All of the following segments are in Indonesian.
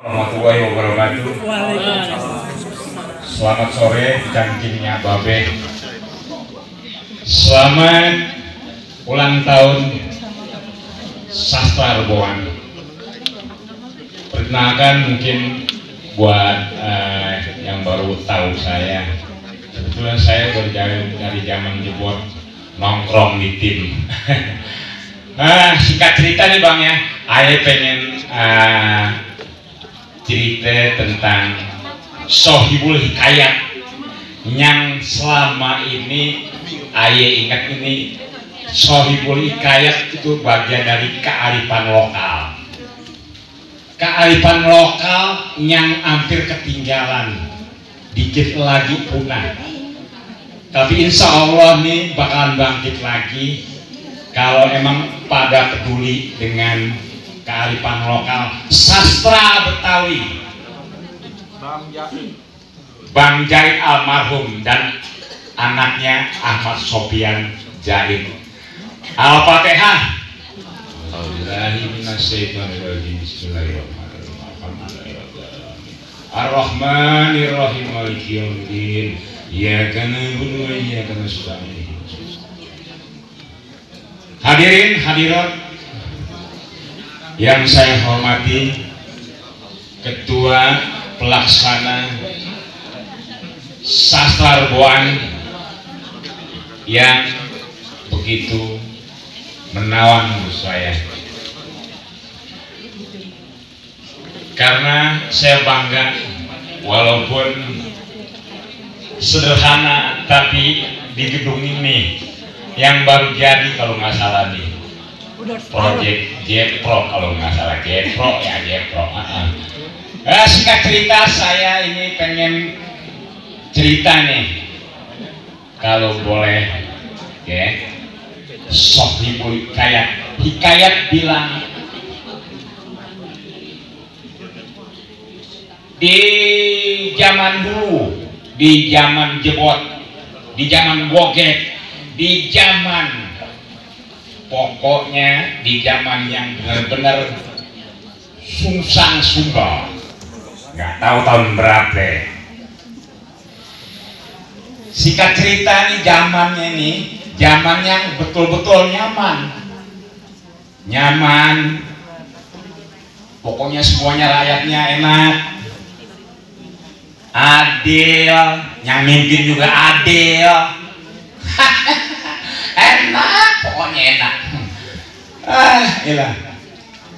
Warahmatullahi wabarakatuh. Selamat sore, cangkingnya Babe. Selamat ulang tahun Sastra Reboan. Perkenalkan mungkin buat yang baru tahu saya, sebetulnya saya dari zaman jebot nongkrong di tim. Singkat cerita nih Bang ya, saya pengen cerita tentang Sohibul Hikayat yang selama ini saya ingat. Ini Sohibul Hikayat itu bagian dari kearifan lokal, kearifan lokal yang hampir ketinggalan, dikit lagi punah, tapi insya Allah nih bakalan bangkit lagi kalau emang pada peduli dengan kearifan lokal sastra Betawi. Bang Jaid almarhum dan anaknya Ahmad Sofian Jaid. Al-Fatihah. Ar-Rahmanir-Rahim Maliki Yaumiddin. Iyyaka na'budu wa iyyaka nasta'in. Hadirin hadirat yang saya hormati, Ketua Pelaksana Sastra Reboan yang begitu menawan menurut saya, karena saya bangga walaupun sederhana, tapi di gedung ini yang baru jadi kalau nggak salah nih Project Jepro, kalau nggak salah Jepro ya, Jepro. Singkat cerita, saya ini pengen cerita nih, kalau boleh ya. Sohibul Hikayat. Hikayat bilang di zaman dulu, di zaman jebot, di zaman bogek, di zaman pokoknya di zaman yang benar-benar sungsang sunggal, nggak tahu tahun berapa. Singkat cerita nih, zamannya nih zaman yang betul-betul nyaman, pokoknya semuanya rakyatnya enak, adil, yang mimpin juga adil. Enak, pokoknya enak. Ilah.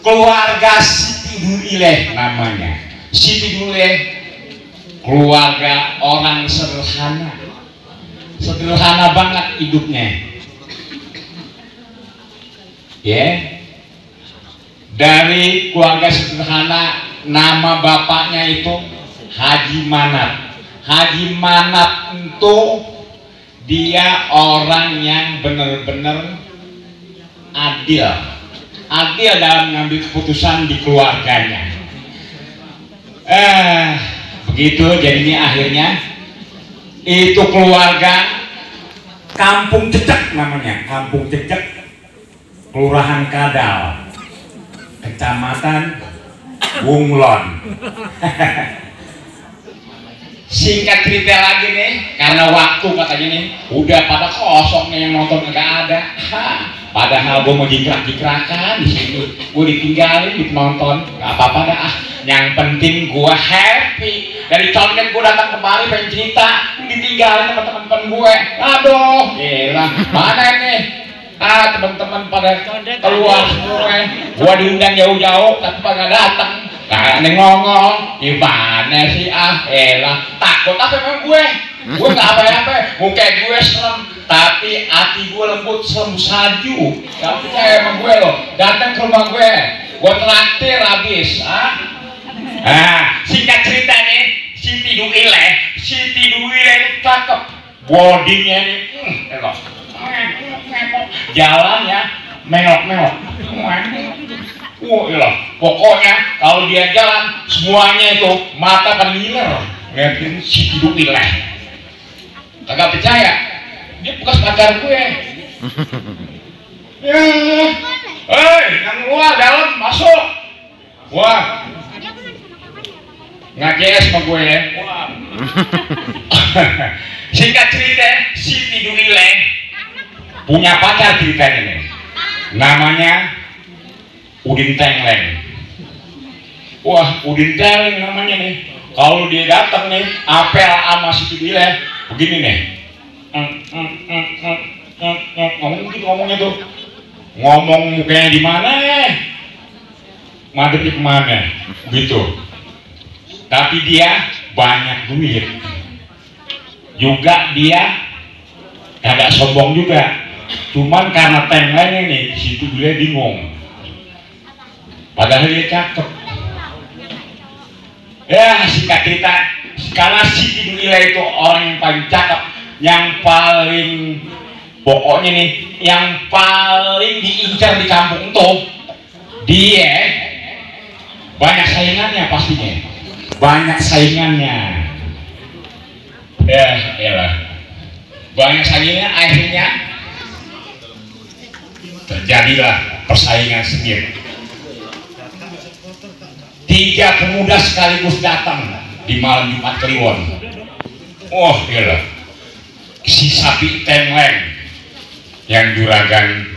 Keluarga Siti Durileh namanya. Siti Durileh keluarga orang sederhana, sederhana banget hidupnya. Ya, dari keluarga sederhana, nama bapaknya itu Haji Manap. Haji Manap itu dia orang yang benar-benar adil dalam mengambil keputusan di keluarganya. Begitu jadinya akhirnya itu keluarga Kampung Cecek namanya, Kampung Cecek, Kelurahan Kadal, Kecamatan Bunglon. Singkat cerita lagi nih, karena waktu katanya nih udah pada kosong nih, yang nonton nggak ada. Padahal gue mau jikrak-jikrakan di situ, gue ditinggalin di penonton, nggak apa-apa dah. Yang penting gue happy. Dari condet gue datang kemari pengen cerita, ditinggalin sama teman-teman gue. Aduh, gila, mana nih? Teman-teman pada keluar semua. Gue diundang jauh-jauh, tapi pada datang. Karena ngomong, gimana sih elah, takut apa emang gue? Gue nggak apa-apa, muka gue serem, tapi hati gue lembut serem salju. Gak percaya emang gue loh, datang ke rumah gue traktir habis. Singkat cerita nih, Siti Durileh cakep, bodinya nih, jalannya mengok-mengok. Iyalah, pokoknya kalau dia jalan semuanya itu mata pada ngiler ngeliatin Siti Durileh. Kagak percaya, dia bekas pacar gue. Hei, yang luar dalam masuk. Wah, nggak GS sama gue ya. Wah. Singkat cerita, si Tidulile punya pacar ceritanya nih, namanya Udin Tengleng. Wah, Udin Tengleng namanya nih. Kalau dia datang nih, apel sama si Tidulile begini nih, ngomong gitu, ngomongnya tuh, ngomong mukanya di mana, madepnya kemana, gitu. Tapi dia banyak duit, juga dia agak sombong juga. Cuman karena Tengleng ini, si Tidulile bingung. Padahal dia cakep. Ya, singkat cerita, karena si Tidulile itu orang yang paling cakep, yang paling pokoknya nih, yang paling diincar di kampung tuh, dia banyak saingannya pastinya, banyak saingannya. Ya, iyalah, banyak saingannya, akhirnya terjadilah persaingan sengit. 3 pemuda sekaligus datang di malam Jumat Kliwon. Oh, iyalah, si sapi Tengleng yang juragan,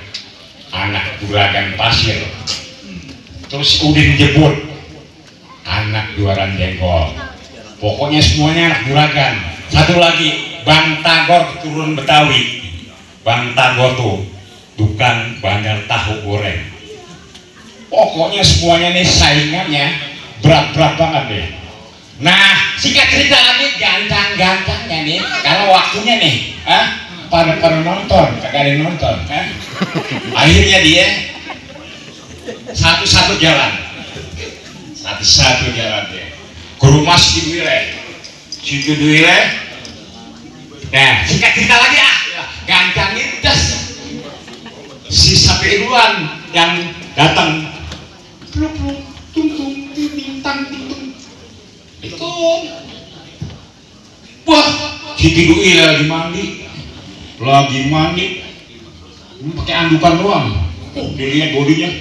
anak juragan pasir, terus Udin Jebut, anak juragan jengkol. Pokoknya semuanya anak juragan. Satu lagi, Bang Tagor turun Betawi. Bang Tagor tuh tukang bandar tahu goreng. Pokoknya semuanya nih saingannya berat-berat banget deh. Nah, singkat cerita lagi, gancang-gancangnya nih, karena waktunya nih, pada nonton, kagak ada yang nonton, akhirnya dia satu-satu jalan dia ke rumah si Tidulile. Nah, singkat cerita lagi gancangnya das si sapi duluan yang datang. Pluk-pluk, tung-tung, ting-tang, ting-tung. Itu. Wah, si Tidulile lagi mandi. Pakai andukan doang. Dilihat bodinya.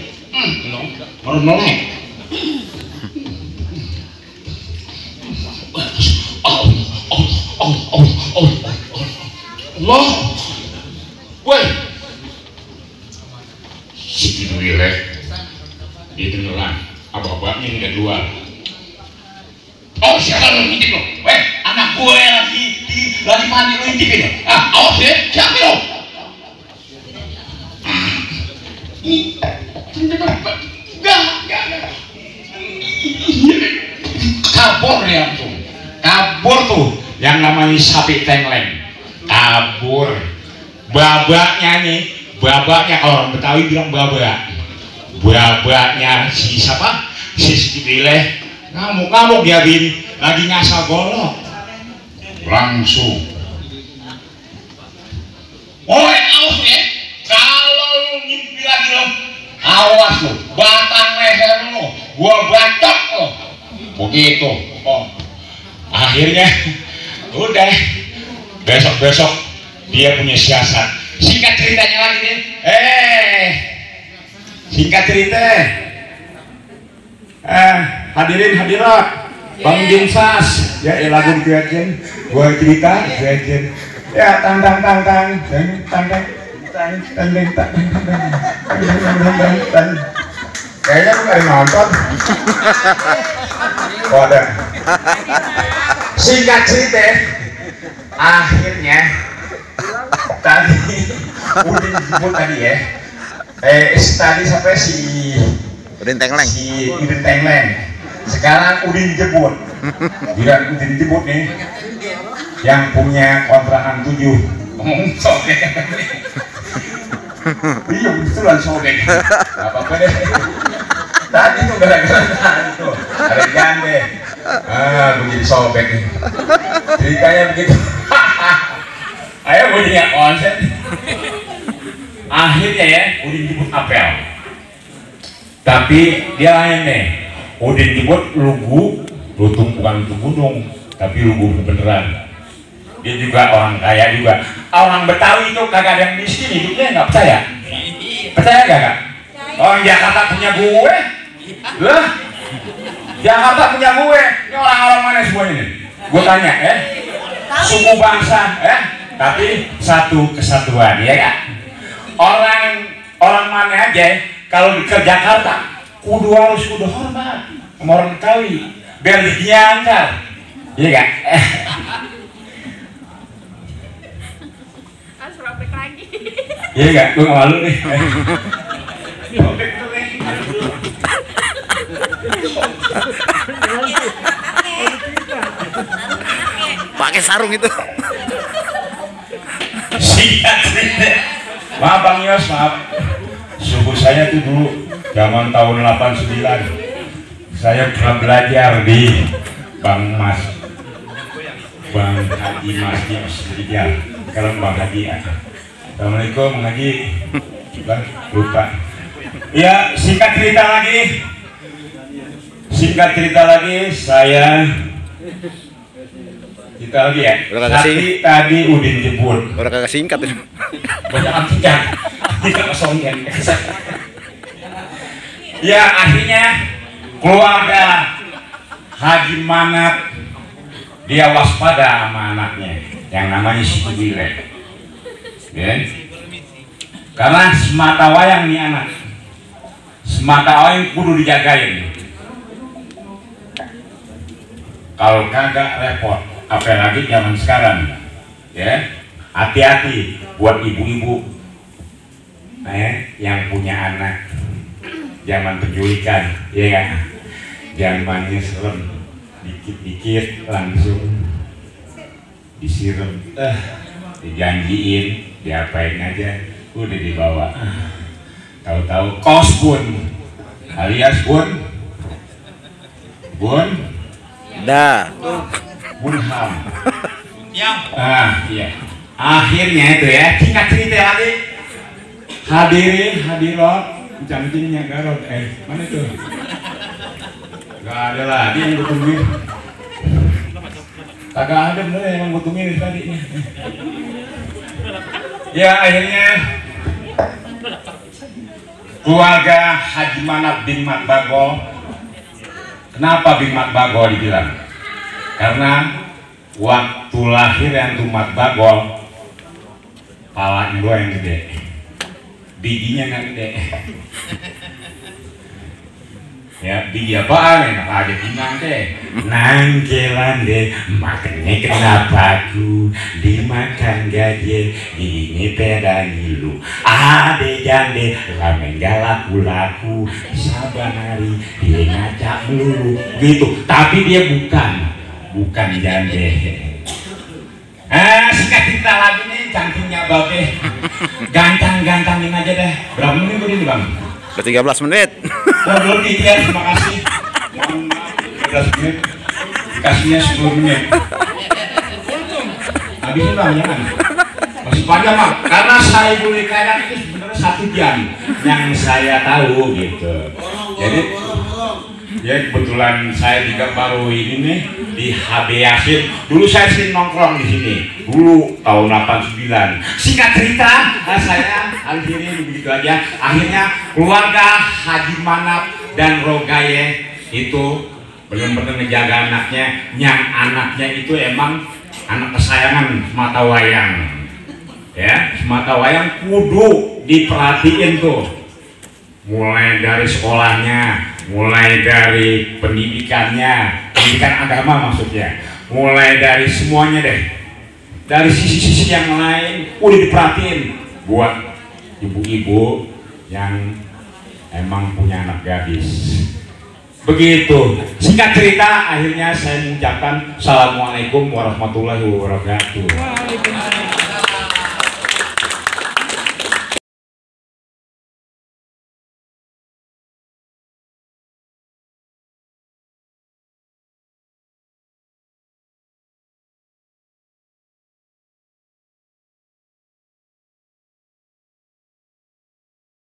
Melek. Allah. Woi. Si Tidulile dia beneran, abah-abahnya ini udah keluar. Oh, siapa lu ngintip lo? Weh, anak gue lagi mandi lu ngintipin lo. Awas ya, siapa lo? Enggak. Kabur dia langsung. Kabur tuh, yang namanya sapi Tengleng. Kabur. Babaknya kalau orang Betawi bilang babak. Babaknya si siapa? Si Tidulile ngamuk dia lagi ngasal golok. Langsung. Woi, awas ya. Kalau lu ngimpi lagi lo, awas lo, batang leher lo, gua batok lo. Begitu. Oh. Akhirnya udah besok dia punya siasat. Singkat ceritanya lagi nih. Singkat cerita, hadirin hadirat, Bang Jumsas, ya lagu diajen, gua cerita, diajen, ya tang, kayaknya lu nggak nonton. Oh, ada. Singkat cerita, akhirnya tadi Udin disebut tadi ya. Tadi sampai si Udin Tengleng. Sekarang Udin Jebut. Udin Jebut nih yang punya kontrakan 7. Ngomong sobek. Iya betulan sobek. Gak apa-apa deh. Tadi tuh gara-gara itu ada jande. Begini sobek nih. Ceritanya begitu. Ayo bunyinya konsen. Akhirnya ya Udin Jebut apel. Tapi dia lain nih. Udin Jebut lugu bukan lugu gunung, tapi lugu beneran. Dia juga orang kaya juga. Orang Betawi itu kagak ada yang miskin hidupnya, nggak percaya? Percaya gak? Orang Jakarta punya gue, lah Jakarta punya gue. Ini orang-orang mana semuanya nih? Gue tanya suku bangsa tapi satu kesatuan ya kan? Orang mana aja kalau ke Jakarta kudu hormat sama orang Betawi biar diangkat, iya kan? Robek lagi. Iya kan? Gue gak malu nih. Pakai sarung itu. Sikat. Maaf Bang Yos, maaf. Suku saya tuh dulu zaman tahun 89. Saya pernah belajar di Bang Haji Mas Yos. Ya, kalau Bang Haji ya. Assalamualaikum Bang Haji. Bang, lupa. Ya, singkat cerita lagi saya kita lagi ya. Tadi Udin jemput. Udah kagak singkat itu. Banyak singkat. Tidak kosongin. Ya akhirnya keluarga Haji Manap dia waspada sama anaknya yang namanya Siti Wile. Ya. Karena semata wayang nih anak. Semata wayang kudu dijagain. Kalau kagak repot, apalagi zaman sekarang, ya hati-hati buat ibu-ibu, yang punya anak, zaman penculikan, ya kan, zamannya serem, dikit-dikit langsung disiram, dijanjiin, diapain aja, udah dibawa, tahu-tahu kos bun, alias bun. Dah. Bunham. Iya. Akhirnya itu ya, singkat cerita lagi. Hadirat, janjinya garot. Mana tuh? Gak ada lagi yang gue tungguin. Kagak ada bener yang gue tungguin tadi. Ya akhirnya keluarga Haji Manap bin Mat Bagol. Kenapa bin Mat Bagol dibilang? Karena waktu lahir yang Mat Bagol palanya doang yang gede, bijinya nggak gede. Ya biji apaan? Enak aja gimana deh? Nangkelan deh, makannya kenapa aku dimakan gaje, ini pedani lu. Ade jande, ramen gak laku, saban hari dia ngacak melulu, gitu. Tapi dia bukan jande. Singkat cerita lagi nih, cantiknya babe. Gantang-gantangin aja deh. Berapa menit ini Bang? Udah 13 menit. Belum ya, terima kasih. 13 menit. Dikasihnya 10 menit. Habisnya Bang, jangan. Masih panjang Bang. Karena saya boleh kayak itu sebenarnya 1 jam yang saya tahu gitu. Jadi ya kebetulan saya juga baru ini nih di HB Yasin. Dulu saya sering nongkrong di sini. Dulu tahun 89. Singkat cerita, saya akhirin begitu aja. Akhirnya keluarga Haji Manap dan Rogaye itu benar-benar ngejaga anaknya. Yang anaknya itu emang anak kesayangan semata wayang. Ya, semata wayang kudu diperhatiin tuh. Mulai dari sekolahnya, mulai dari pendidikannya, pendidikan agama maksudnya, mulai dari semuanya deh, dari sisi-sisi yang lain udah diperhatiin buat ibu-ibu yang emang punya anak gadis. Begitu, singkat cerita akhirnya saya mengucapkan Assalamualaikum warahmatullahi wabarakatuh.